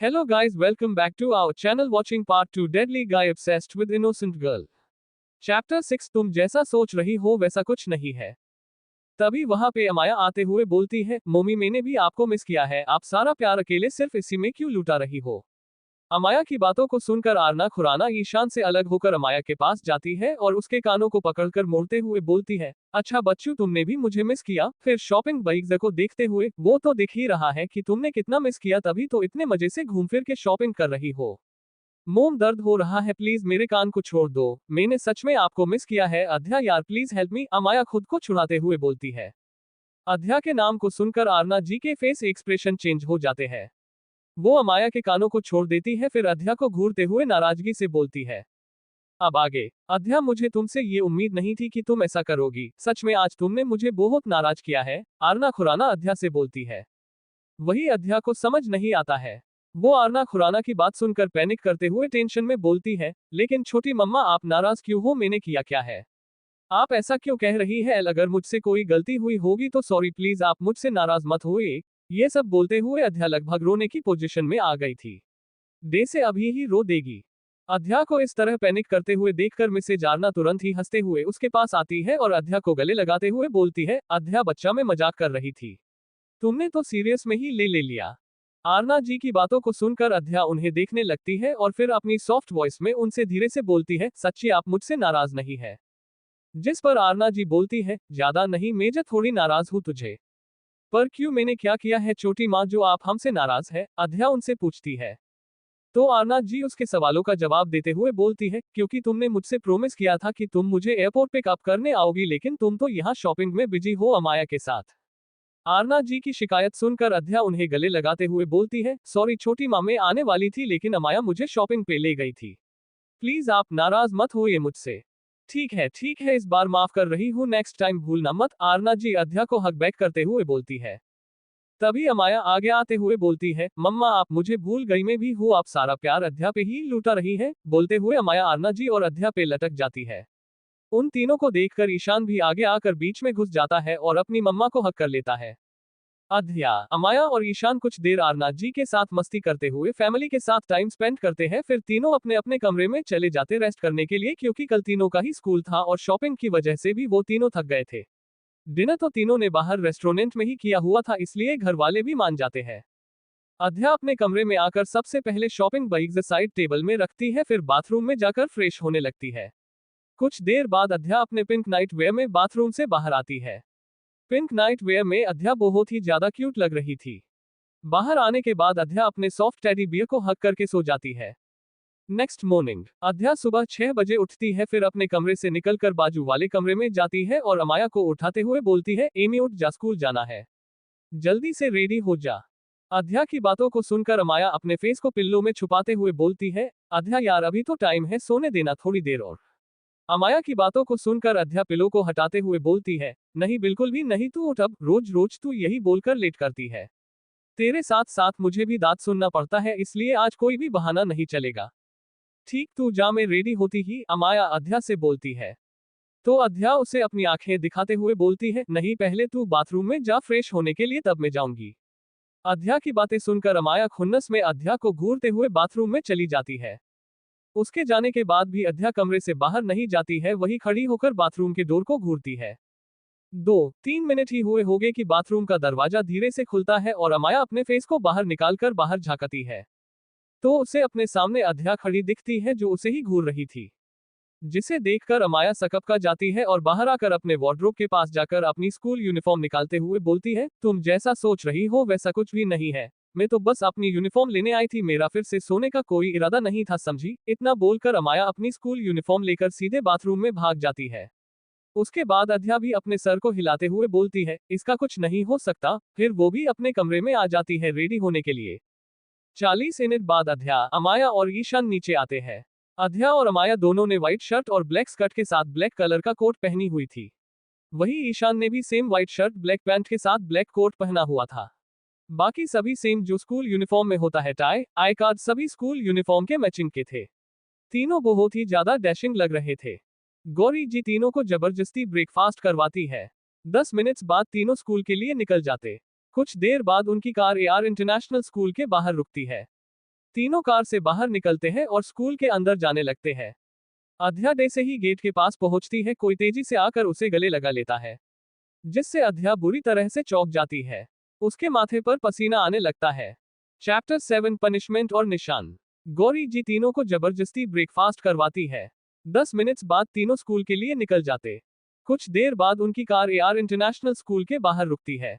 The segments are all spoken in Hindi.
Hello guys, welcome back to our channel watching part 2 Deadly Guy Obsessed with Innocent Girl. Chapter 6 तुम जैसा सोच रही हो वैसा कुछ नहीं है। तभी वहां पे अमाया आते हुए बोलती है, मम्मी मैंने भी आपको मिस किया है, आप सारा प्यार अकेले सिर्फ इसी में क्यों लुटा रही हो। अमाया की बातों को सुनकर आरना खुराना ईशान से अलग होकर अमाया के पास जाती है और उसके कानों को पकड़कर मोड़ते हुए बोलती है, अच्छा बच्चू तुमने भी मुझे मिस किया। फिर शॉपिंग बैग्स को देखते हुए, वो तो दिख ही रहा है कि तुमने कितना मिस किया, तभी तो इतने मजे से घूम फिर के शॉपिंग कर रही हो। मोम दर्द हो रहा है, प्लीज मेरे कान को छोड़ दो, मैंने सच में आपको मिस किया है अध्या यार प्लीज हेल्प मी, अमाया खुद को छुड़ाते हुए बोलती है। अध्या के नाम को सुनकर आरना जी के फेस एक्सप्रेशन चेंज हो जाते हैं। वो अमाया के कानों को छोड़ देती है, फिर अध्या को घूरते हुए नाराजगी से बोलती है, अब आगे। अध्या मुझे तुमसे ये उम्मीद नहीं थी कि तुम ऐसा करोगी, सच में आज तुमने मुझे बहुत नाराज किया है, आरना खुराना अध्या से बोलती है। वही अध्या को समझ नहीं आता है। वो आरना खुराना की बात सुनकर पैनिक करते हुए टेंशन में बोलती है, लेकिन छोटी मम्मा आप नाराज क्यों हो, मैंने किया क्या है, आप ऐसा क्यों कह रही है, अगर मुझसे कोई गलती हुई होगी तो सॉरी प्लीज आप मुझसे नाराज मत होइए। ये सब बोलते हुए अध्या लगभग रोने की पोजीशन में आ गई थी। डे से अभी ही रो देगी। अध्या को इस तरह पैनिक करते हुए देखकर मिसेज आरना तुरंत ही हंसते हुए उसके पास आती है और अध्या को गले लगाते हुए बोलती है, अध्या बच्चा मैं मजाक कर रही थी, तुमने तो सीरियस में ही ले लिया। आरना जी की बातों को सुनकर अध्या उन्हें देखने लगती है और फिर अपनी सॉफ्ट वॉइस में उनसे धीरे से बोलती है, सच्ची आप मुझसे नाराज नहीं है। जिस पर आरना जी बोलती है, ज्यादा नहीं मेजर थोड़ी नाराज हूं तुझे। पर क्यों, मैंने क्या किया है छोटी माँ जो आप हमसे नाराज है, अध्या उनसे पूछती है। तो आरना जी उसके सवालों का जवाब देते हुए बोलती है, क्योंकि तुमने मुझसे प्रोमिस किया था कि तुम मुझे एयरपोर्ट पिकअप करने आओगी, लेकिन तुम तो यहाँ शॉपिंग में बिजी हो अमाया के साथ। आरना जी की शिकायत सुनकर अध्या उन्हें गले लगाते हुए बोलती है, सॉरी छोटी माँ मैं आने वाली थी लेकिन अमाया मुझे शॉपिंग पे ले गई थी, प्लीज आप नाराज मत होइए मुझसे। ठीक है इस बार माफ कर रही हूँ, नेक्स्ट टाइम भूलना मत, आरना जी अध्या को हक बैक करते हुए बोलती है। तभी अमाया आगे आते हुए बोलती है, मम्मा आप मुझे भूल गई, मैं भी हूँ, आप सारा प्यार अध्या पे ही लूटा रही है। बोलते हुए अमाया आरना जी और अध्या पे लटक जाती है। उन तीनों को देखकर ईशान भी आगे आकर बीच में घुस जाता है और अपनी मम्मा को हक कर लेता है। अध्या, अमाया और ईशान कुछ देर आरना जी के साथ मस्ती करते हुए फैमिली के साथ टाइम स्पेंड करते हैं, फिर तीनों अपने अपने कमरे में चले जाते रेस्ट करने के लिए, क्योंकि कल तीनों का ही स्कूल था और शॉपिंग की वजह से भी वो तीनों थक गए थे। डिनर तो तीनों ने बाहर रेस्टोरेंट में ही किया हुआ था, इसलिए घर वाले भी मान जाते हैं। अध्या अपने कमरे में आकर सबसे पहले शॉपिंग बैग्स साइड टेबल में रखती है, फिर बाथरूम में जाकर फ्रेश होने लगती है। कुछ देर बाद अध्या अपने पिंक नाइट वेयर में बाथरूम से बाहर आती है। पिंक नाइट वेयर में अध्या बहुत ही ज्यादा क्यूट लग रही थी। बाहर आने के बाद अध्या अपने सॉफ्ट टेडी बियर को हग करके सो जाती है। नेक्स्ट मॉर्निंग अध्या सुबह 6 बजे उठती है, फिर अपने कमरे से निकलकर बाजू वाले कमरे में जाती है और अमाया को उठाते हुए बोलती है, एमी उठ जा, स्कूल जाना है, जल्दी से रेडी हो जा। अध्या की बातों को सुनकर अमाया अपने फेस को पिल्लों में छुपाते हुए बोलती है, अध्या यार अभी तो टाइम है, सोने देना थोड़ी देर और। अमाया की बातों को सुनकर अध्या पिलो को हटाते हुए बोलती है, नहीं बिल्कुल भी नहीं, तू उठ अब, रोज रोज तू यही बोलकर लेट करती है, तेरे साथ साथ मुझे भी दांत सुनना पड़ता है, इसलिए आज कोई भी बहाना नहीं चलेगा। ठीक तू जा, मैं रेडी होती ही अमाया अध्या से बोलती है। तो अध्या उसे अपनी आंखें दिखाते हुए बोलती है, नहीं पहले तू बाथरूम में जा फ्रेश होने के लिए, तब मैं जाऊंगी। अध्या की बातें सुनकर अमाया खुन्नस में अध्या को घूरते हुए बाथरूम में चली जाती है। उसके जाने के बाद भी अध्या कमरे से बाहर नहीं जाती है, वही खड़ी होकर बाथरूम के डोर को घूरती है। 2-3 मिनट ही हुए होंगे कि बाथरूम का दरवाजा धीरे से खुलता है और अमाया अपने फेस को बाहर निकालकर बाहर झांकती है। तो उसे अपने सामने अध्या खड़ी दिखती है जो उसे ही घूर रही थी, जिसे देखकर अमाया सकपका जाती है और बाहर आकर अपने वार्डरोब के पास जाकर अपनी स्कूल यूनिफॉर्म निकालते हुए बोलती है, तुम जैसा सोच रही हो वैसा कुछ भी नहीं है, मैं तो बस अपनी यूनिफॉर्म लेने आई थी, मेरा फिर से सोने का कोई इरादा नहीं था, समझी। इतना बोलकर अमाया अपनी स्कूल यूनिफॉर्म लेकर सीधे बाथरूम में भाग जाती है। उसके बाद अध्या भी अपने सर को हिलाते हुए बोलती है, इसका कुछ नहीं हो सकता, फिर वो भी अपने कमरे में आ जाती है रेडी होने के लिए। 40 मिनट बाद अध्या, अमाया और ईशान नीचे आते हैं। अध्या और अमाया दोनों ने व्हाइट शर्ट और ब्लैक स्कर्ट के साथ ब्लैक कलर का कोट पहनी हुई थी। वही ईशान ने भी same white shirt black pant के साथ ब्लैक कोट पहना हुआ था। बाकी सभी सेम जो स्कूल यूनिफॉर्म में होता है, टाई आई कार्ड सभी स्कूल यूनिफॉर्म के मैचिंग के थे। तीनों बहुत ही ज्यादा डैशिंग लग रहे थे। गौरी जी तीनों को जबरदस्ती ब्रेकफास्ट करवाती है। 10 मिनट बाद तीनों स्कूल के लिए निकल जाते। कुछ देर बाद उनकी कार एआर इंटरनेशनल स्कूल के बाहर रुकती है। तीनों कार से बाहर निकलते हैं और स्कूल के अंदर जाने लगते हैं। अध्या जैसे ही गेट के पास पहुंचती है, कोई तेजी से आकर उसे गले लगा लेता है, जिससे अध्या बुरी तरह से चौंक जाती है। उसके माथे पर पसीना आने लगता है। चैप्टर 7 पनिशमेंट और निशान। गौरी जी तीनों को जबरदस्ती ब्रेकफास्ट करवाती है। 10 मिनट्स बाद तीनों स्कूल के लिए निकल जाते। कुछ देर बाद उनकी कार एआर इंटरनेशनल स्कूल के बाहर रुकती है।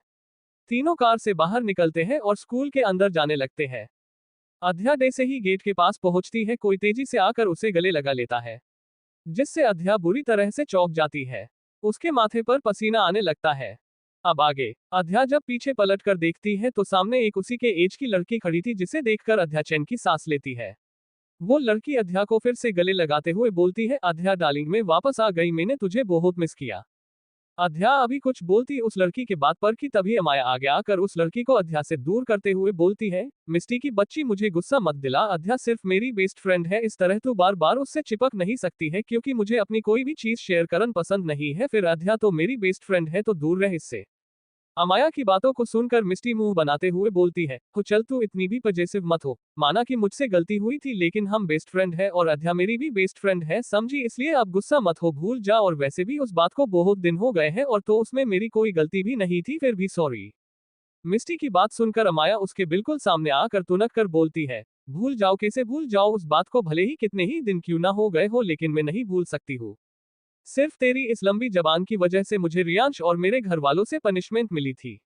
तीनों कार से बाहर निकलते हैं और स्कूल के अंदर जाने लगते हैं। अध्या जैसे ही गेट के पास पहुंचती है, कोई तेजी से आकर उसे गले लगा लेता है, जिससे अध्या बुरी तरह से चौंक जाती है। उसके माथे पर पसीना आने लगता है। अब आगे। अध्या जब पीछे पलट कर देखती है तो सामने एक उसी के एज की लड़की खड़ी थी, जिसे देखकर अध्या चैन की सांस लेती है। वो लड़की अध्या को फिर से गले लगाते हुए बोलती है, अध्या डार्लिंग मैं वापस आ गई, मैंने तुझे बहुत मिस किया। अध्या अभी कुछ बोलती उस लड़की के बात पर कि तभी अमाया आगे आकर उस लड़की को अध्या से दूर करते हुए बोलती है, मिस्टी की बच्ची मुझे गुस्सा मत दिला, अध्या सिर्फ मेरी बेस्ट फ्रेंड है, इस तरह तू बार बार उससे चिपक नहीं सकती है, क्योंकि मुझे अपनी कोई भी चीज शेयर करना पसंद नहीं है। फिर अध्या तो मेरी बेस्ट फ्रेंड है, तो दूर रह इससे। अमाया की बातों को सुनकर मिस्टी मुंह बनाते हुए बोलती है, हो चल तू इतनी भी पजेसिव मत हो, माना कि मुझसे गलती हुई थी, लेकिन हम बेस्ट फ्रेंड है और अध्या मेरी भी बेस्ट फ्रेंड है, समझी, इसलिए अब गुस्सा मत हो, भूल जा, और वैसे भी उस बात को बहुत दिन हो गए हैं और तो उसमें मेरी कोई गलती भी नहीं थी, फिर भी सॉरी। मिस्टी की बात सुनकर अमाया उसके बिल्कुल सामने आकर तुनक कर बोलती है, भूल जाओ, कैसे भूल जाओ उस बात को, भले ही कितने ही दिन क्यों ना हो गए हो, लेकिन मैं नहीं भूल सकती हूँ। सिर्फ तेरी इस लंबी जबान की वजह से मुझे रियांश और मेरे घर वालों से पनिशमेंट मिली थी।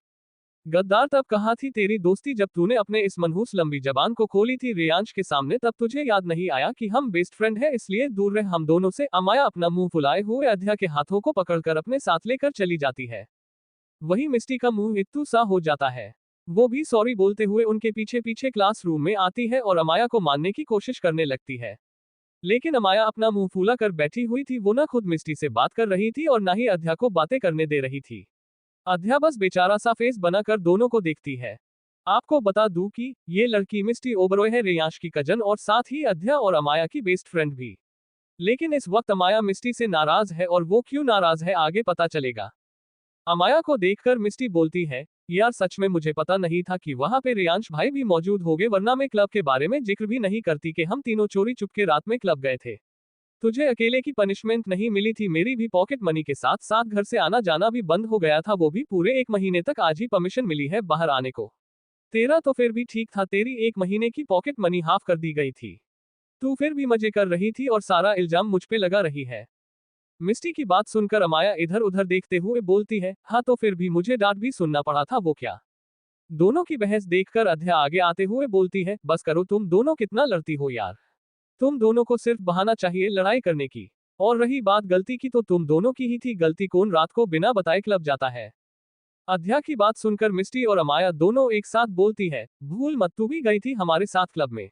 गद्दार तब कहा थी तेरी दोस्ती, जब तूने अपने इस मनहूस लंबी जबान को खोली थी रियांश के सामने, तब तुझे याद नहीं आया कि हम बेस्ट फ्रेंड हैं, इसलिए दूर रह हम दोनों से। अमाया अपना मुंह फुलाए हुए अध्या के हाथों को पकड़कर अपने साथ लेकर चली जाती है। वही मिस्टी का मुंह इत्तू सा हो जाता है। वो भी सॉरी बोलते हुए उनके पीछे पीछे क्लासरूम में आती है और अमाया को मारने की कोशिश करने लगती है, लेकिन अमाया अपना मुंह फूला कर बैठी हुई थी। वो ना खुद मिस्टी से बात कर रही थी और ना ही अध्या को बातें करने दे रही थी। अध्या बस बेचारा सा फेस बनाकर दोनों को देखती है। आपको बता दूं कि ये लड़की मिस्टी ओबरॉय है, रियांश की कजन, और साथ ही अध्या और अमाया की बेस्ट फ्रेंड भी। लेकिन इस वक्त अमाया मिस्टी से नाराज है, और वो क्यों नाराज है आगे पता चलेगा। अमाया को देखकर मिस्टी बोलती है, यार सच में मुझे पता नहीं था कि वहां पे रियांश भाई भी मौजूद होंगे, वरना मैं क्लब के बारे में जिक्र भी नहीं करती कि हम तीनों चोरी चुपके रात में क्लब गए थे। तुझे अकेले की पनिशमेंट नहीं मिली थी, मेरी भी पॉकेट मनी के साथ साथ घर से आना जाना भी बंद हो गया था, वो भी पूरे 1 महीने तक। आज ही परमिशन मिली है बाहर आने को। तेरा तो फिर भी ठीक था, तेरी 1 महीने की पॉकेट मनी हाफ कर दी गई थी। तू फिर भी मजे कर रही थी और सारा इल्जाम मुझ पे लगा रही है। मिस्टी की बात सुनकर अमाया इधर उधर देखते हुए बोलती है, हाँ तो फिर भी मुझे डांट भी सुनना पड़ा था, वो क्या। दोनों की बहस देखकर अध्या आगे आते हुए बोलती है, बस करो, तुम दोनों कितना लड़ती हो यार। तुम दोनों को सिर्फ बहाना चाहिए लड़ाई करने की। और रही बात गलती की, तो तुम दोनों की ही थी गलती, कौन रात को बिना बताए क्लब जाता है। अध्या की बात सुनकर मिस्टी और अमाया दोनों एक साथ बोलती है, भूल मत, तू भी गई थी हमारे साथ क्लब में।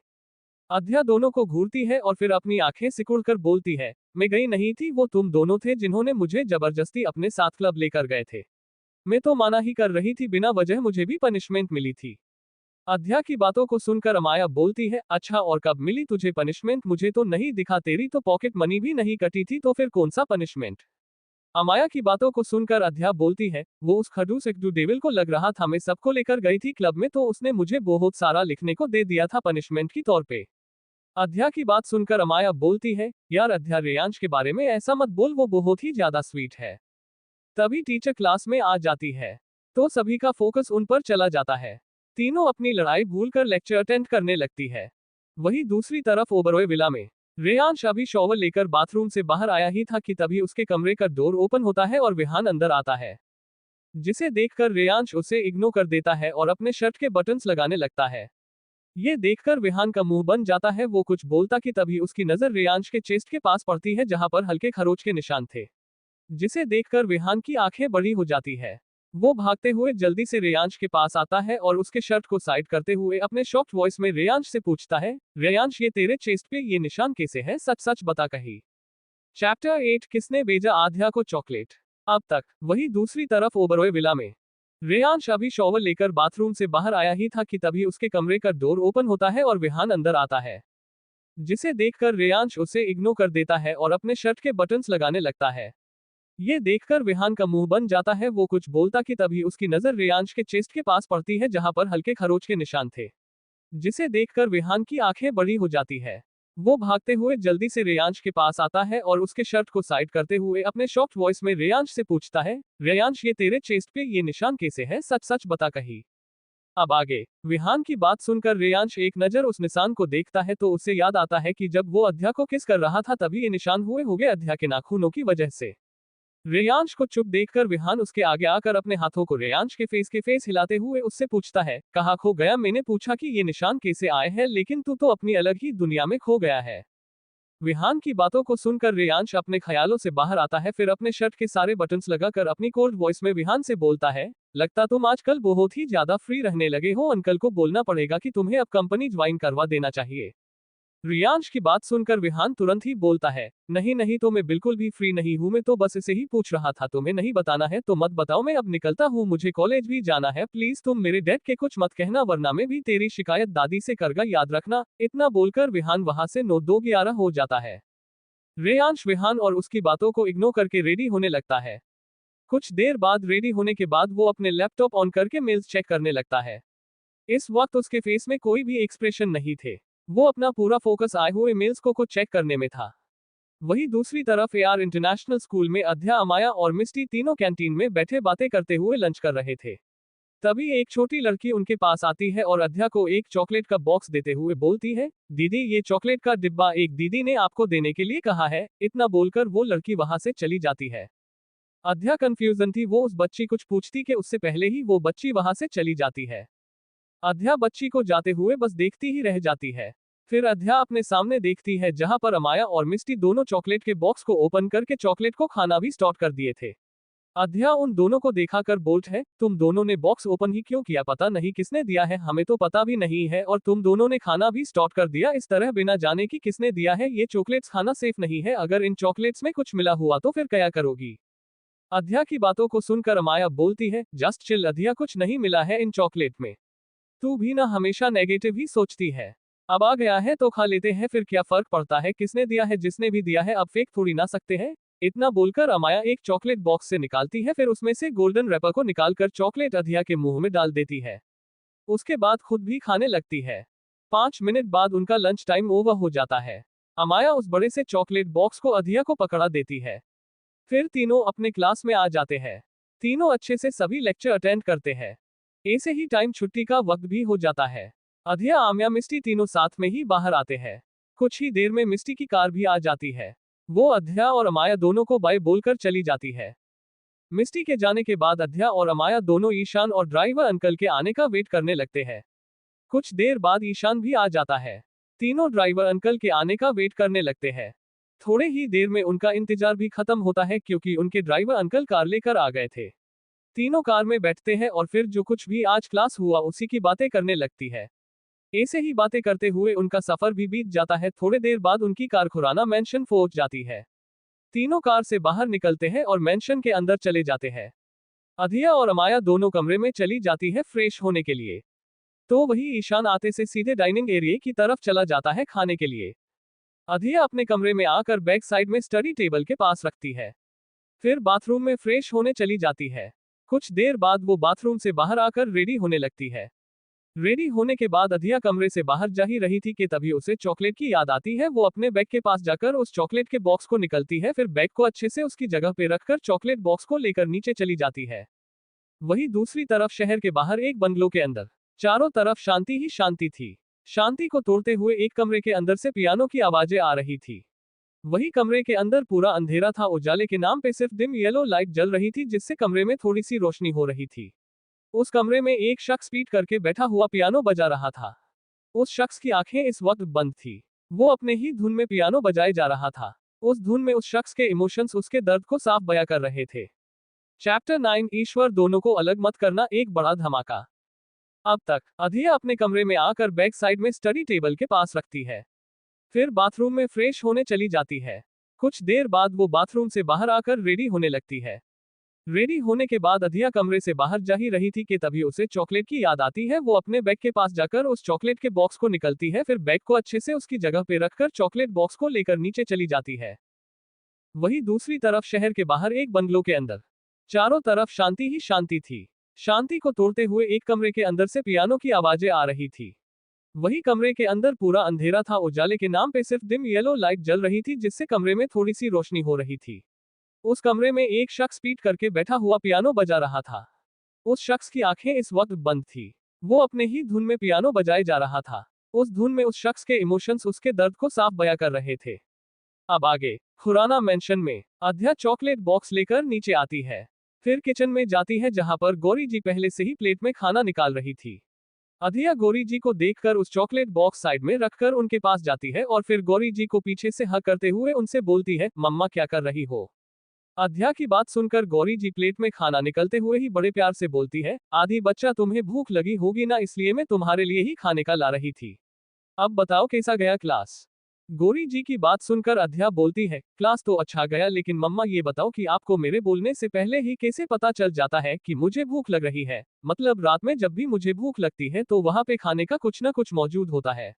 अध्या दोनों को घूरती है और फिर अपनी आंखें सिकुड़कर बोलती है, मैं गई नहीं थी, वो तुम दोनों थे जिन्होंने मुझे जबरदस्ती अपने साथ क्लब लेकर गए थे। मैं तो माना ही कर रही थी, बिना वजह मुझे भी पनिशमेंट मिली थी। अध्या की बातों को सुनकर अमाया बोलती है, अच्छा और कब मिली तुझे पनिशमेंट, मुझे तो नहीं दिखा, तेरी तो पॉकेट मनी भी नहीं कटी थी, तो फिर कौन सा पनिशमेंट। अमाया की बातों को सुनकर अध्या बोलती है, वो उस खड़ूस एक डेविल को लग रहा था, मैं सबको लेकर गई थी क्लब में, तो उसने मुझे बहुत सारा लिखने को दे दिया था पनिशमेंट की तौर पे। अध्या की बात सुनकर अमाया बोलती है, यार अध्या रेयांश के बारे में ऐसा मत बोल, वो बहुत ही ज्यादा स्वीट है। तभी टीचर क्लास में आ जाती है तो सभी का फोकस उन पर चला जाता है। तीनों अपनी लड़ाई भूलकर लेक्चर अटेंड करने लगती है। वहीं दूसरी तरफ ओबरॉय विला में रेयांश अभी शॉवर लेकर बाथरूम से बाहर आया ही था कि तभी उसके कमरे का डोर ओपन होता है और विहान अंदर आता है, जिसे देखकर रेयांश उसे इग्नोर कर देता है और अपने शर्ट के बटन्स लगाने लगता है। ये देखकर विहान का मुंह बन जाता है, वो कुछ बोलता कि तभी उसकी नजर रेयांश के चेस्ट के पास पड़ती है, जहां पर हल्के खरोच के निशान थे, जिसे देखकर विहान की आंखें बड़ी हो जाती है। वो भागते हुए जल्दी से रेयांश के पास आता है और उसके शर्ट को साइड करते हुए अपने शॉफ्ट वॉइस में रेयांश से पूछता है, रेयांश ये तेरे चेस्ट पे ये निशान कैसे है, सच सच बता कहीं। चैप्टर 8 किसने भेजा आध्या को चॉकलेट। अब तक वही दूसरी तरफ ओबरॉय विला में रेयांश अभी शॉवर लेकर बाथरूम से बाहर आया ही था कि तभी उसके कमरे का डोर ओपन होता है और विहान अंदर आता है, जिसे देखकर रेयांश उसे इग्नोर कर देता है और अपने शर्ट के बटन्स लगाने लगता है। ये देखकर विहान का मुंह बन जाता है, वो कुछ बोलता कि तभी उसकी नजर रेयांश के चेस्ट के पास पड़ती है, जहां पर हल्के खरोच के निशान थे, जिसे देखकर विहान की आंखें बड़ी हो जाती है। वो भागते हुए जल्दी से रेयांश के पास आता है और उसके शर्ट को साइड करते हुए अपने शॉक्ड वॉइस में रेयांश से पूछता है, रेयांश ये तेरे चेस्ट पे ये निशान कैसे है, सच सच बता कहीं। अब आगे विहान की बात सुनकर रेयांश एक नजर उस निशान को देखता है तो उसे याद आता है कि जब वो अध्या को किस कर रहा था तभी ये निशान हुए होंगे अध्या के नाखूनों की वजह से। रेयांश को चुप देखकर विहान उसके आगे आकर अपने हाथों को रेयांश के फेस हिलाते हुए उससे पूछता है, कहाँ खो गया। मैंने पूछा कि ये निशान कैसे आए हैं, लेकिन तू तो अपनी अलग ही दुनिया में खो गया है। विहान की बातों को सुनकर रेयांश अपने ख्यालों से बाहर आता है, फिर अपने शर्ट के सारे बटन्स लगाकर अपनी कोल्ड वॉइस में विहान से बोलता है, लगता तुम आजकल बहुत ही ज्यादा फ्री रहने लगे हो, अंकल को बोलना पड़ेगा कि तुम्हें अब कंपनी ज्वाइन करवा देना चाहिए। रियांश की बात सुनकर विहान तुरंत ही बोलता है, नहीं नहीं, तो मैं बिल्कुल भी फ्री नहीं हूँ, मैं तो बस इसे ही पूछ रहा था, तुम्हें नहीं बताना है तो मत बताओ, मैं अब निकलता हूँ, मुझे कॉलेज भी जाना है, प्लीज तुम मेरे डैड के कुछ मत कहना वरना मैं भी तेरी शिकायत दादी से करगा, याद रखना। इतना बोलकर विहान वहां से 9-2-11 हो जाता है। रेयांश विहान और उसकी बातों को इग्नोर करके रेडी होने लगता है। कुछ देर बाद रेडी होने के बाद वो अपने लैपटॉप ऑन करके मेल्स चेक करने लगता है। इस वक्त उसके फेस में कोई भी एक्सप्रेशन नहीं थे। वो अपना पूरा फोकस आए हुए मेल्स को चेक करने में था। वहीं दूसरी तरफ एआर इंटरनेशनल स्कूल में अध्या, अमाया और मिस्टी तीनों कैंटीन में बैठे बातें करते हुए लंच कर रहे थे। तभी एक छोटी लड़की उनके पास आती है और अध्या को एक चॉकलेट का बॉक्स देते हुए बोलती है, दीदी ये चॉकलेट का डिब्बा एक दीदी ने आपको देने के लिए कहा है। इतना बोलकर वो लड़की वहां से चली जाती है। अध्या कंफ्यूजन थी, वो उस बच्ची कुछ पूछती कि उससे पहले ही वो बच्ची वहां से चली जाती है। अध्या बच्ची को जाते हुए बस देखती ही रह जाती है। फिर अध्या अपने सामने देखती है जहां पर अमाया और मिस्टी दोनों चॉकलेट के बॉक्स को ओपन करके चॉकलेट को खाना भी स्टार्ट कर दिए थे। अध्या उन दोनों को देखा कर बोलती है, तुम दोनों ने बॉक्स ओपन ही क्यों किया, पता नहीं किसने दिया है, हमें तो पता भी नहीं है, और तुम दोनों ने खाना भी स्टार्ट कर दिया इस तरह बिना जाने कि किसने दिया है। ये चॉकलेट्स खाना सेफ नहीं है, अगर इन चॉकलेट्स में कुछ मिला हुआ तो फिर क्या करोगी। अध्या की बातों को सुनकर अमाया बोलती है, जस्ट चिल अध्या, कुछ नहीं मिला है इन चॉकलेट में। तू भी ना हमेशा नेगेटिव ही सोचती है। अब आ गया है तो खा लेते हैं, फिर क्या फर्क पड़ता है किसने दिया है, जिसने भी दिया है अब फेक थोड़ी ना सकते हैं। इतना बोलकर अमाया एक चॉकलेट बॉक्स से निकालती है, फिर उसमें से गोल्डन रैपर को निकालकर चॉकलेट अध्या के मुंह में डाल देती है। उसके बाद खुद भी खाने लगती है। 5 मिनट बाद उनका लंच टाइम ओवर हो जाता है। अमाया उस बड़े से चॉकलेट बॉक्स को अध्या को पकड़ा देती है। फिर तीनों अपने क्लास में आ जाते हैं। तीनों अच्छे से सभी लेक्चर अटेंड करते हैं। ऐसे ही टाइम छुट्टी का वक्त भी हो जाता है। अध्या, आम्या, मिस्टी तीनों साथ में ही बाहर आते हैं। कुछ ही देर में मिस्टी की कार भी आ जाती है। वो अध्या और अमाया दोनों को बाय बोलकर चली जाती है। मिस्टी के जाने के बाद अध्या और अमाया दोनों ईशान और ड्राइवर अंकल के आने का वेट करने लगते हैं। कुछ देर बाद ईशान भी आ जाता है। तीनों ड्राइवर अंकल के आने का वेट करने लगते हैं। थोड़े ही देर में उनका इंतजार भी खत्म होता है क्योंकि उनके ड्राइवर अंकल कार लेकर आ गए थे। तीनों कार में बैठते हैं और फिर जो कुछ भी आज क्लास हुआ उसी की बातें करने लगती है। ऐसे ही बातें करते हुए उनका सफर भी बीत जाता है। थोड़े देर बाद उनकी कार खुराना मैंशन पहुंच जाती है। तीनों कार से बाहर निकलते हैं और मैंशन के अंदर चले जाते हैं। अधिया और अमाया दोनों कमरे में चली जाती है फ्रेश होने के लिए। तो वही ईशान आते से सीधे डाइनिंग एरिया की तरफ चला जाता है खाने के लिए। अधिया अपने कमरे में आकर बैक साइड में स्टडी टेबल के पास रखती है। फिर बाथरूम में फ्रेश होने चली जाती है। कुछ देर बाद वो बाथरूम से बाहर आकर रेडी होने लगती है। रेडी होने के बाद अधिया कमरे से बाहर जा ही रही थी कि तभी उसे चॉकलेट की याद आती है। वो अपने बैग के पास जाकर उस चॉकलेट के बॉक्स को निकलती है, फिर बैग को अच्छे से उसकी जगह पे रखकर चॉकलेट बॉक्स को लेकर नीचे चली जाती है। वहीं दूसरी तरफ शहर के बाहर एक बंगलो के अंदर चारों तरफ शांति ही शांति थी। शांति को तोड़ते हुए एक कमरे के अंदर से पियानो की आवाजें आ रही थी। वही कमरे के अंदर पूरा अंधेरा था। उजाले के नाम पे सिर्फ डिम येलो लाइट जल रही थी जिससे कमरे में थोड़ी सी रोशनी हो रही थी। उस कमरे में एक शख्स पीट करके बैठा हुआ पियानो बजा रहा था। उस शख्स की आंखें इस वक्त बंद थी। वो अपने ही धुन में पियानो बजाए जा रहा था। उस धुन में उस शख्स के इमोशंस उसके दर्द को साफ बयां कर रहे थे। चैप्टर 9, ईश्वर, दोनों को अलग मत करना, एक बड़ा धमाका। अब तक अधिया अपने कमरे में आकर बैक साइड में स्टडी टेबल के पास रखती है। फिर बाथरूम में फ्रेश होने चली जाती है। कुछ देर बाद वो बाथरूम से बाहर आकर रेडी होने लगती है। रेडी होने के बाद अधिया कमरे से बाहर जा ही रही थी कि तभी उसे चॉकलेट की याद आती है। वो अपने बैग के पास जाकर उस चॉकलेट के बॉक्स को निकलती है, फिर बैग को अच्छे से उसकी जगह पे रखकर चॉकलेट बॉक्स को लेकर नीचे चली जाती है। वहीं दूसरी तरफ शहर के बाहर एक बंगलो के अंदर चारों तरफ शांति ही शांति थी। शांति को तोड़ते हुए एक कमरे के अंदर से पियानो की आवाजें आ रही थी। वही कमरे के अंदर पूरा अंधेरा था, उजाले के नाम पे सिर्फ डिम येलो लाइट जल रही थी जिससे कमरे में थोड़ी सी रोशनी हो रही थी। उस कमरे में एक शख्स पीट करके बैठा हुआ पियानो बजा रहा था। उस शख्स की आंखें इस वक्त बंद थी। वो अपने ही धुन में पियानो बजाए जा रहा था। उस धुन में उस शख्स के इमोशंस उसके दर्द को साफ बयां कर रहे थे। अब आगे खुराना मेंशन में अध्या चॉकलेट बॉक्स लेकर नीचे आती है। फिर किचन में जाती है जहां पर गौरी जी पहले से ही प्लेट में खाना निकाल रही थी। अधिया गौरी जी को देखकर उस चॉकलेट बॉक्स साइड में रखकर उनके पास जाती है और फिर गौरी जी को पीछे से हक करते हुए उनसे बोलती है, मम्मा क्या कर रही हो। अध्या की बात सुनकर गौरी जी प्लेट में खाना निकलते हुए ही बड़े प्यार से बोलती है, आधी बच्चा तुम्हें भूख लगी होगी ना, इसलिए मैं तुम्हारे लिए ही खाने का ला रही थी। अब बताओ कैसा गया क्लास। गौरी जी की बात सुनकर अध्या बोलती है, क्लास तो अच्छा गया, लेकिन मम्मा ये बताओ कि आपको मेरे बोलने से पहले ही कैसे पता चल जाता है कि मुझे भूख लग रही है। मतलब रात में जब भी मुझे भूख लगती है तो वहां पे खाने का कुछ ना कुछ मौजूद होता है।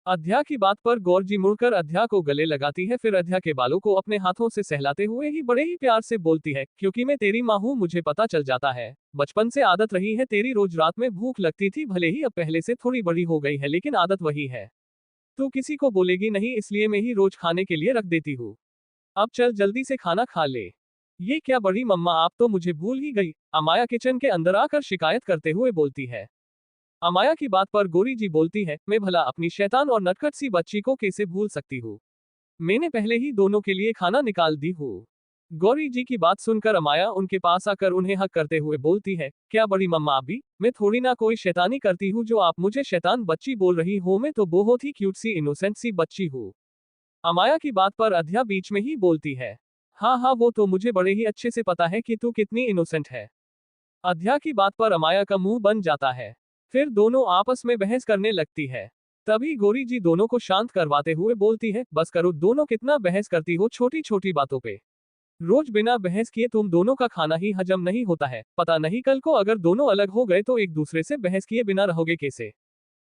अध्या की बात पर गौर जी मुड़कर अध्या को गले लगाती है, फिर अध्या के बालों को अपने हाथों से सहलाते हुए ही बड़े ही प्यार से बोलती है, क्योंकि मैं तेरी माँ हूँ, मुझे पता चल जाता है। बचपन से आदत रही है तेरी, रोज रात में भूख लगती थी, भले ही अब पहले से थोड़ी बड़ी हो गई है लेकिन आदत वही है। तू किसी को बोलेगी नहीं, इसलिए मैं ही रोज खाने के लिए रख देती हूँ। अब चल जल्दी से खाना खा ले। ये क्या बड़ी मम्मा, आप तो मुझे भूल ही गई। अमाया किचन के अंदर आकर शिकायत करते हुए बोलती है। अमाया की बात पर गौरी जी बोलती है, मैं भला अपनी शैतान और नटखट सी बच्ची को कैसे भूल सकती हूँ। मैंने पहले ही दोनों के लिए खाना निकाल दी हूँ। गौरी जी की बात सुनकर अमाया उनके पास आकर उन्हें हक करते हुए बोलती है, क्या बड़ी मम्मा अभी मैं थोड़ी ना कोई शैतानी करती हूँ जो आप मुझे शैतान बच्ची बोल रही हो, मैं तो बहुत ही क्यूट सी इनोसेंट सी बच्ची हूँ। अमाया की बात पर अध्या बीच में ही बोलती है, हाँ हाँ वो तो मुझे बड़े ही अच्छे से पता है कि तू कितनी इनोसेंट है। अध्या की बात पर अमाया का मुंह बन जाता है। फिर दोनों आपस में बहस करने लगती है। तभी गौरी जी दोनों को शांत करवाते हुए बोलती है, बस करो, दोनों कितना बहस करती हो छोटी छोटी बातों पे। रोज बिना बहस किए तुम दोनों का खाना ही हजम नहीं होता है। पता नहीं कल को अगर दोनों अलग हो गए तो एक दूसरे से बहस किए बिना रहोगे कैसे।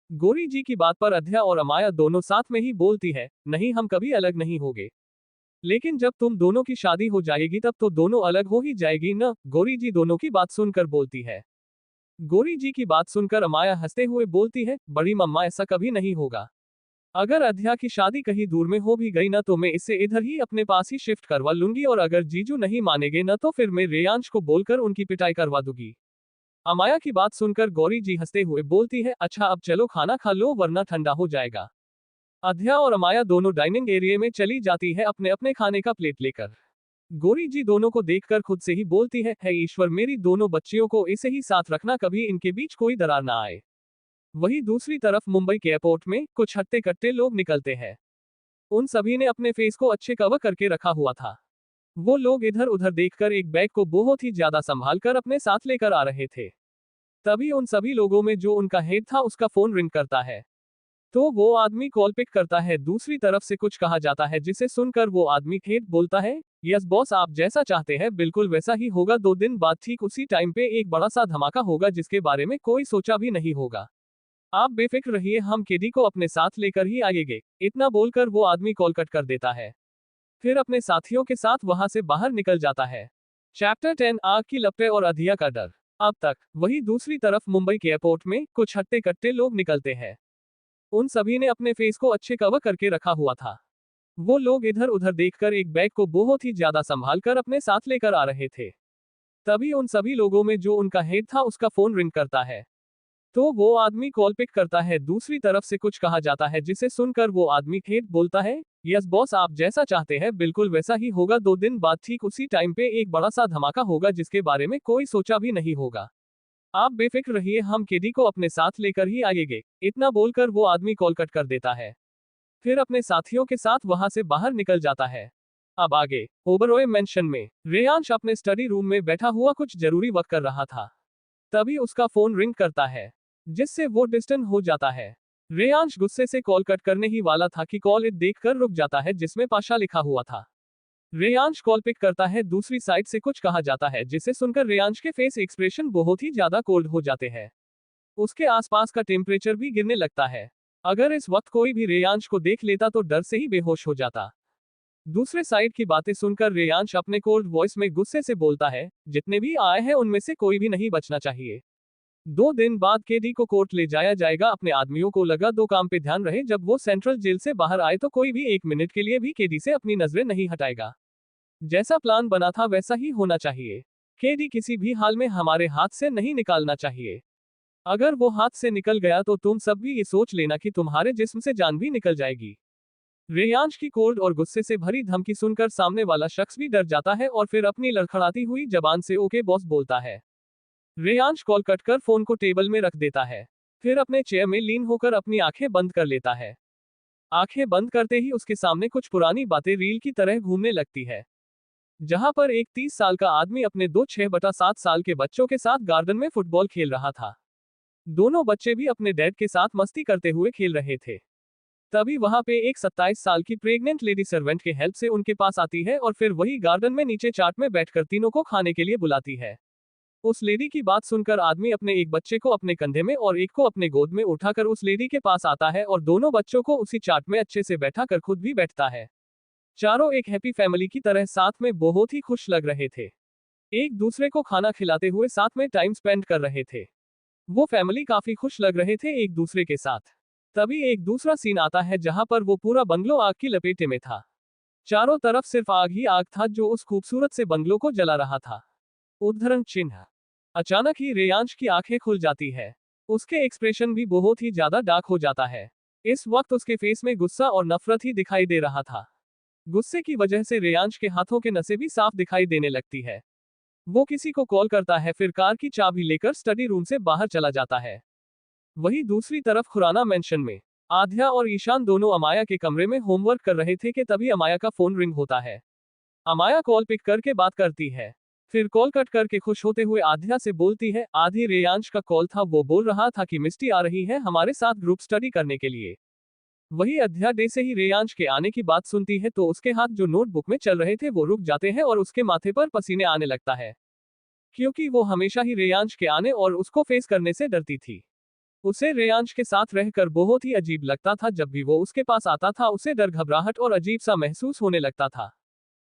गौरी जी की बात पर अध्या और अमाया दोनों साथ में ही बोलती है, नहीं हम कभी अलग नहीं होंगे। लेकिन जब तुम दोनों की शादी हो जाएगी तब तो दोनों अलग हो ही जाएगी ना, गौरी जी दोनों की बात सुनकर बोलती है। गौरी जी की बात सुनकर अमाया हंसते हुए बोलती है, बड़ी मम्मा ऐसा कभी नहीं होगा। अगर अध्या की शादी कहीं दूर में हो भी गई ना तो मैं इसे इधर ही अपने पास ही शिफ्ट करवा लूंगी, और अगर जीजू नहीं मानेंगे ना तो फिर मैं रेयांश को बोलकर उनकी पिटाई करवा दूंगी। अमाया की बात सुनकर गौरी जी हंसते हुए बोलती है, अच्छा अब चलो खाना खा लो वरना ठंडा हो जाएगा। अध्या और अमाया दोनों डाइनिंग एरिया में चली जाती है अपने अपने खाने का प्लेट लेकर। गौरी जी दोनों को देखकर खुद से ही बोलती है, ईश्वर मेरी दोनों बच्चियों को ऐसे ही साथ रखना, कभी इनके बीच कोई दरार ना आए। वहीं दूसरी तरफ मुंबई के एयरपोर्ट में कुछ हट्टे कट्टे लोग निकलते हैं। उन सभी ने अपने फेस को अच्छे कवर करके रखा हुआ था। वो लोग इधर उधर देखकर एक बैग को बहुत ही ज्यादा संभाल कर अपने साथ लेकर आ रहे थे। तभी उन सभी लोगों में जो उनका हेड था उसका फोन रिंग करता है। तो वो आदमी कॉल पिक करता है, दूसरी तरफ से कुछ कहा जाता है जिसे सुनकर वो आदमी हेड बोलता है, यस बॉस आप जैसा चाहते हैं बिल्कुल वैसा ही होगा। 2 दिन बाद ठीक उसी टाइम पे एक बड़ा सा धमाका होगा जिसके बारे में कोई सोचा भी नहीं होगा। आप बेफिक्र रहिए, हम केडी को अपने साथ लेकर ही आएंगे। इतना बोलकर वो आदमी कॉल कट कर देता है। फिर अपने साथियों के साथ वहां से बाहर निकल जाता है। चैप्टर 10 आग की लपटें और अधिया का डर। अब तक वही दूसरी तरफ मुंबई के एयरपोर्ट में कुछ हट्टे कट्टे लोग निकलते हैं। उन सभी ने अपने फेस को अच्छे कवर करके रखा हुआ था। वो लोग इधर उधर देखकर एक बैग को बहुत ही ज्यादा संभाल कर अपने साथ लेकर आ रहे थे। तभी उन सभी लोगों में जो उनका हेड था उसका फोन रिंग करता है। तो वो आदमी कॉल पिक करता है, दूसरी तरफ से कुछ कहा जाता है जिसे सुनकर वो आदमी हेड बोलता है, यस बॉस आप जैसा चाहते हैं बिल्कुल वैसा ही होगा। 2 दिन बाद ठीक उसी टाइम पे एक बड़ा सा धमाका होगा जिसके बारे में कोई सोचा भी नहीं होगा। आप बेफिक्र रहिए, हम केडी को अपने साथ लेकर ही आएंगे। इतना बोलकर वो आदमी कॉल कट कर देता है। फिर अपने साथियों के साथ वहां से बाहर निकल जाता है। अब आगे ओबरॉय मेंशन में रेयांश अपने स्टडी रूम में बैठा हुआ कुछ जरूरी वर्क कर रहा था। तभी उसका फोन रिंग करता है जिससे वो डिस्टर्ब हो जाता है। रेयांश गुस्से से कॉल कट करने ही वाला था कि कॉल इट देखकर रुक जाता है जिसमें पाशा लिखा हुआ था। रेयांश कॉल पिक करता है, दूसरी साइड से कुछ कहा जाता है जिसे सुनकर रेयांश के फेस एक्सप्रेशन बहुत ही ज्यादा कोल्ड हो जाते हैं। उसके आसपास का टेम्परेचर भी गिरने लगता है। अगर इस वक्त कोई भी रेयांश को देख लेता तो डर से ही बेहोश हो जाता। दूसरे साइड की बातें सुनकर रेयांश अपने कोल्ड वॉइस में गुस्से से बोलता है, जितने भी आए हैं उनमें से कोई भी नहीं बचना चाहिए। 2 दिन बाद केडी को कोर्ट ले जाया जाएगा। अपने आदमियों को लगा 2 काम पे ध्यान रहे, जब वो सेंट्रल जेल से बाहर आए तो कोई भी 1 मिनट के लिए भी केडी से अपनी नजरें नहीं हटाएगा। जैसा प्लान बना था वैसा ही होना चाहिए। केडी किसी भी हाल में हमारे हाथ से नहीं निकालना चाहिए। अगर वो हाथ से निकल गया तो तुम सब भी ये सोच लेना कि तुम्हारे जिस्म से जान भी निकल जाएगी। रेयांश की कोल्ड और गुस्से से भरी धमकी सुनकर सामने वाला शख्स भी डर जाता है और फिर अपनी लड़खड़ाती हुई जबान से ओके बॉस बोलता है। रेयांश कॉल कट कर फोन को टेबल में रख देता है। फिर अपने चेयर में लीन होकर अपनी आंखें बंद कर लेता है। आंखें बंद करते ही उसके सामने कुछ पुरानी बातें रील की तरह घूमने लगती है, जहां पर एक 30 साल का आदमी अपने 2 6/7 साल के बच्चों के साथ गार्डन में फुटबॉल खेल रहा था। दोनों बच्चे भी अपने डैड के साथ मस्ती करते हुए खेल रहे थे। तभी वहां पे एक 27 साल की प्रेग्नेंट लेडी सर्वेंट के हेल्प से उनके पास आती है और फिर वही गार्डन में नीचे चाट में बैठकर तीनों को खाने के लिए बुलाती है। उस लेडी की बात सुनकर आदमी अपने एक बच्चे को अपने कंधे में और एक को अपने गोद में उठाकर उस लेडी के पास आता है और दोनों बच्चों को उसी चाट में अच्छे से बैठाकर खुद भी बैठता है। चारों एक हैप्पी फैमिली की तरह साथ में बहुत ही खुश लग रहे थे। एक दूसरे को खाना खिलाते हुए साथ में टाइम स्पेंड कर रहे थे। वो फैमिली काफी खुश लग रहे थे एक दूसरे के साथ। तभी एक दूसरा सीन आता है जहां पर वो पूरा बंगलो आग की लपेटे में था। चारों तरफ सिर्फ आग ही आग था जो उस खूबसूरत से बंगलो को जला रहा था। उद्धरण चिन्ह। अचानक ही रेयांश की आंखें खुल जाती है। उसके एक्सप्रेशन भी बहुत ही ज्यादा डार्क हो जाता है। इस वक्त उसके फेस में गुस्सा और नफरत ही दिखाई दे रहा था। गुस्से की वजह से रेयांश के हाथों के नसें भी साफ दिखाई देने लगती है। वो किसी को कॉल करता है, फिर कार की चाबी लेकर स्टडी रूम से बाहर चला जाता है। वहीं दूसरी तरफ खुराना मेंशन में आध्या और ईशान दोनों अमाया के कमरे में होमवर्क कर रहे थे कि तभी अमाया का फोन रिंग होता है। अमाया कॉल पिक करके बात करती है, फिर कॉल कट करके खुश होते हुए आध्या से बोलती है, आधी रेयांश का कॉल था, वो बोल रहा था कि मिस्टी आ रही है हमारे साथ ग्रुप स्टडी करने के लिए। वही अध्या डे से ही रेयांश के आने की बात सुनती है तो उसके हाथ जो नोटबुक में चल रहे थे वो रुक जाते हैं और उसके माथे पर पसीने आने लगता है, क्योंकि वो हमेशा ही रेयांश के आने और उसको फेस करने से डरती थी। उसे रेयांश के साथ रहकर बहुत ही अजीब लगता था। जब भी वो उसके पास आता था उसे डर, घबराहट और अजीब सा महसूस होने लगता था।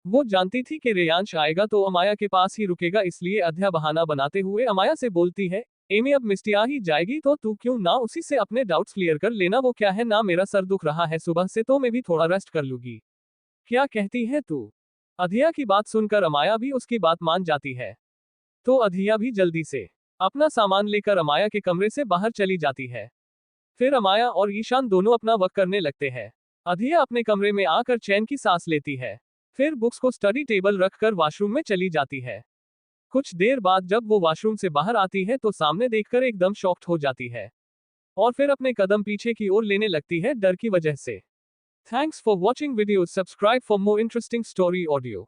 वो जानती थी कि रेयांश आएगा तो अमाया के पास ही रुकेगा, इसलिए अध्या बहाना बनाते हुए अमाया से बोलती है, एमी अब मिस्टी आ ही जाएगी तो तू क्यों ना उसी से अपने डाउट्स क्लियर कर लेना। वो क्या है ना, मेरा सर दुख रहा है सुबह से तो मैं भी थोड़ा रेस्ट कर लूंगी। क्या कहती है तू? अधिया की बात सुनकर अमाया भी उसकी बात मान जाती है। तो अधिया भी जल्दी से अपना सामान लेकर अमाया के कमरे से बाहर चली जाती है। फिर अमाया और ईशान दोनों अपना वर्क करने लगते हैं। अधिया अपने कमरे में आकर चैन की सांस लेती है, फिर बुक्स को स्टडी टेबल रखकर वॉशरूम में चली जाती है। कुछ देर बाद जब वो वॉशरूम से बाहर आती है तो सामने देखकर एकदम शॉक्ड हो जाती है और फिर अपने कदम पीछे की ओर लेने लगती है डर की वजह से। Thanks for watching video, subscribe for more interesting story audio.